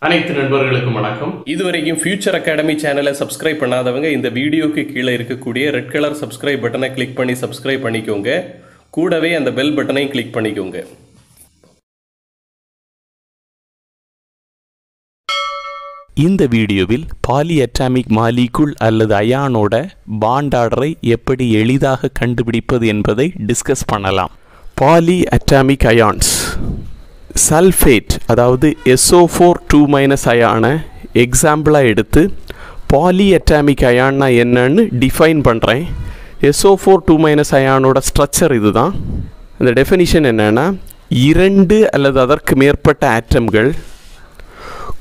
அனைத்து நண்பர்களுக்கும் வணக்கம். இதுவரைக்கும் ஃபியூச்சர் அகாடமி சேனலை சப்ஸ்கிரைப் பண்ணாதவங்க இந்த வீடியோக்கு கீழே இருக்கக்கூடிய ரெட் கலர் சப்ஸ்கிரைப் பட்டனை கிளிக் பண்ணி சப்ஸ்கிரைப் பண்ணிக்கோங்க. கூடவே அந்த பெல் பட்டனையும் கிளிக் பண்ணிக்கோங்க. இந்த வீடியோவில் பாலிஅட்டாமிக் மாலிகுல் அல்லது அயானோட பாண்ட் ஆர்டரை எப்படி எளிதாக கண்டுபிடிப்பது என்பதை டிஸ்கஸ் பண்ணலாம். பாலிஅட்டாமிக் அயான்ஸ் சல்ஃபேட் அதாவது SO4 அயானை எக்ஸாம்பிளாக எடுத்து பாலிஅட்டாமிக் அயான்னா என்னன்னு டிஃபைன் பண்ணுறேன். SO4 அயானோட ஸ்ட்ரக்சர் இதுதான். இந்த டெஃபினிஷன் என்னென்னா, இரண்டு அல்லது அதற்கு மேற்பட்ட ஆட்டம்கள்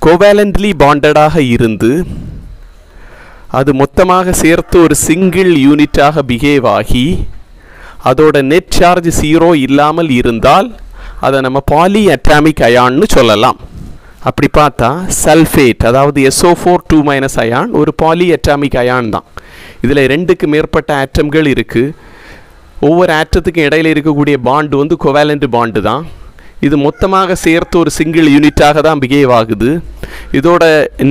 கோவேலண்ட்லி பாண்டடாக இருந்து அது மொத்தமாக சேர்த்து ஒரு சிங்கிள் யூனிட்டாக பிஹேவ் ஆகி அதோட நெட் சார்ஜ் 0 இல்லாமல் இருந்தால் அதை நம்ம பாலிஅட்டாமிக் அயான்னு சொல்லலாம். அப்படி பார்த்தா சல்ஃபேட் அதாவது SO4 அயான் ஒரு பாலிஅட்டாமிக் அயான் தான். இதில் ரெண்டுக்கு மேற்பட்ட ஆட்டம்கள் இருக்குது. ஒவ்வொரு ஆட்டத்துக்கும் இடையில இருக்கக்கூடிய பாண்டு வந்து கோவேலண்ட் பாண்டு தான். இது மொத்தமாக சேர்த்து ஒரு சிங்கிள் யூனிட்டாக தான் பிஹேவ் ஆகுது. இதோட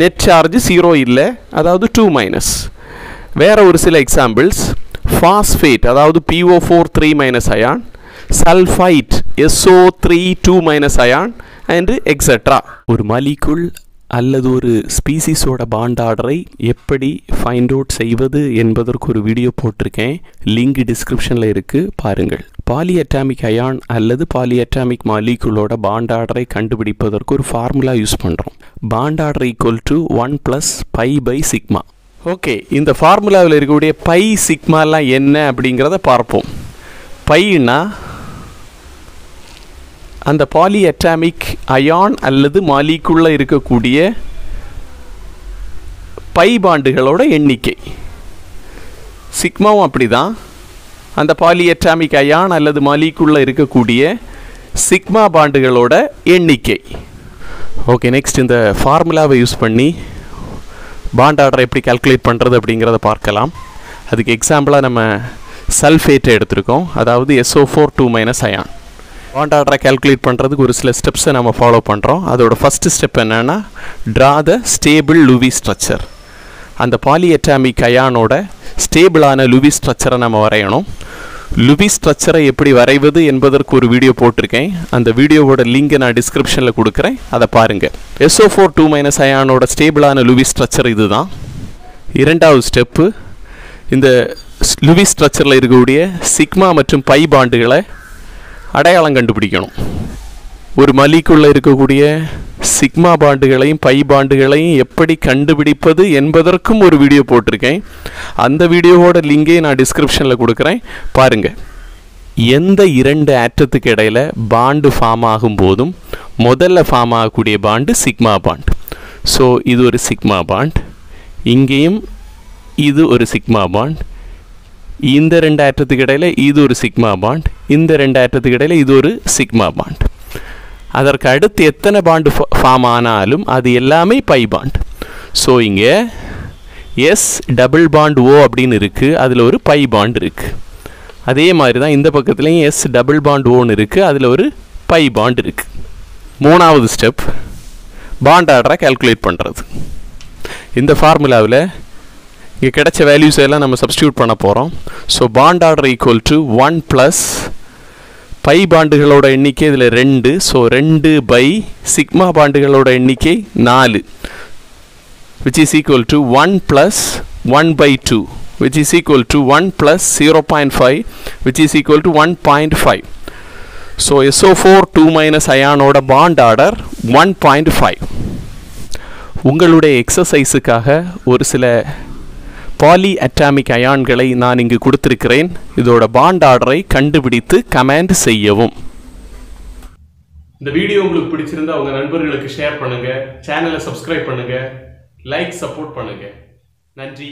நெட் சார்ஜ் 0 இல்லை, அதாவது 2-. வேறு ஒரு சில எக்ஸாம்பிள்ஸ், ஃபாஸ்ஃபேட் அதாவது PO4 ion, sulphite SO3 ion and etcetera. ஒரு மாலிகுல் அல்லது ஒரு ஸ்பீசிஸோட பாண்ட் ஆர்டரை எப்படி ஃபைண்ட் அவுட் செய்வது என்பதற்கு ஒரு வீடியோ போட்டிருக்கேன். லிங்க் டிஸ்கிரிப்ஷனில் இருக்குது, பாருங்கள். பாலிஅட்டாமிக் அயான் அல்லது பாலிஅட்டாமிக் மாலிகுலோட பாண்ட் ஆர்டரை கண்டுபிடிப்பதற்கு ஒரு ஃபார்முலா யூஸ் பண்ணுறோம். Bond order equal to 1 + π/σ. Okay, இந்த ஃபார்முலாவில் இருக்கக்கூடிய பை சிக்மாலாம் என்ன அப்படிங்கிறத பார்ப்போம். பைனா அந்த பாலிஅட்டாமிக் அயான் அல்லது மாலிகுல்ல இருக்கக்கூடிய பை பாண்டுகளோட எண்ணிக்கை. சிக்மாவும் அப்படி தான், அந்த பாலிஅட்டாமிக் அயான் அல்லது மாலிகுல்ல இருக்கக்கூடிய சிக்மா பாண்டுகளோட எண்ணிக்கை. ஓகே, நெக்ஸ்ட் இந்த ஃபார்முலாவை யூஸ் பண்ணி பாண்ட் ஆர்டரை எப்படி கால்குலேட் பண்ணுறது அப்படிங்கிறத பார்க்கலாம். அதுக்கு எக்ஸாம்பிளாக நம்ம சல்ஃபேட்டை எடுத்திருக்கோம், அதாவது SO4 அயான். பாண்ட் ஆர்டரை கால்குலேட் பண்ணுறதுக்கு ஒரு சில ஸ்டெப்ஸை நம்ம ஃபாலோ பண்ணுறோம். அதோட ஃபஸ்ட்டு ஸ்டெப் என்னென்னா, draw the stable Lewis structure. அந்த பாலிஅட்டாமிக் அயானோட ஸ்டேபிளான லூவிஸ் ஸ்ட்ரக்சரை நம்ம வரையணும். லூவிஸ் ஸ்ட்ரக்சரை எப்படி வரைவது என்பதற்கு ஒரு வீடியோ போட்டிருக்கேன். அந்த வீடியோவோட லிங்கை நான் டிஸ்கிரிப்ஷனில் கொடுக்குறேன், அதை பாருங்கள். SO4 அயானோட ஸ்டேபிளான லூவிஸ் ஸ்ட்ரக்சர் இதுதான். இரண்டாவது ஸ்டெப்பு, இந்த லூவிஸ் ஸ்ட்ரக்சரில் இருக்கக்கூடிய சிக்மா மற்றும் பை பாண்டுகளை அடையாளம் கண்டுபிடிக்கணும். ஒரு மாலிகுல்ல இருக்கக்கூடிய சிக்மா பாண்டுகளையும் பை பாண்டுகளையும் எப்படி கண்டுபிடிப்பது என்பதற்கும் ஒரு வீடியோ போட்டிருக்கேன். அந்த வீடியோவோட லிங்கை நான் டிஸ்கிரிப்ஷனில் கொடுக்குறேன், பாருங்கள். எந்த இரண்டு ஆட்டத்துக்கு இடையில் பாண்டு ஃபார்ம் ஆகும் போதும் முதல்ல ஃபார்ம் ஆகக்கூடிய பாண்டு சிக்மா பாண்ட். ஸோ இது ஒரு சிக்மா பாண்ட், இங்கேயும் இது ஒரு சிக்மா பாண்ட், இந்த ரெண்டு ஆட்டத்துக்கு இடையில் இது ஒரு சிக்மா பாண்ட், இந்த ரெண்டு ஆட்டத்துக்கு இடையில் இது ஒரு சிக்மா பாண்ட். அதற்கு அடுத்து எத்தனை பாண்டு ஃபார்ம் ஆனாலும் அது எல்லாமே பை பாண்ட். ஸோ இங்கே S+O அப்படின்னு இருக்குது, அதில் ஒரு பை பாண்ட் இருக்குது. அதே மாதிரி தான் இந்த பக்கத்துலேயும் S+Oன்னு இருக்குது, அதில் ஒரு பை பாண்ட் இருக்குது. மூணாவது ஸ்டெப், பாண்ட் ஆர்டரை கால்குலேட் பண்ணுறது. இந்த ஃபார்முலாவில் இங்கே கிடைச்ச வேல்யூஸ் எல்லாம் நம்ம சப்ஸ்டியூட் பண்ண போகிறோம். So bond order equal to 1 + pi பாண்டுகளோட எண்ணிக்கை இதில் 2. ஸோ 2 / சிக்மா பாண்டுகளோட எண்ணிக்கை 4, which is equal to 1 + 1/2, which is equal to 1 + 0.5, which is equal to 1.5. So SO4 அயானோட பாண்ட் ஆர்டர் 1.5. உங்களுடைய எக்ஸசைஸுக்காக ஒரு சில பாலிஅட்டாமிக் அயான்களை நான் இங்கு கொடுத்திருக்கிறேன். இதோட பாண்ட் ஆர்டரை கண்டுபிடித்து கமெண்ட் செய்யவும். இந்த வீடியோ உங்களுக்கு பிடிச்சிருந்தா உங்க நண்பர்களுக்கு ஷேர் பண்ணுங்க, சேனலை சப்ஸ்கிரைப் பண்ணுங்க, லைக் சப்போர்ட் பண்ணுங்க. நன்றி.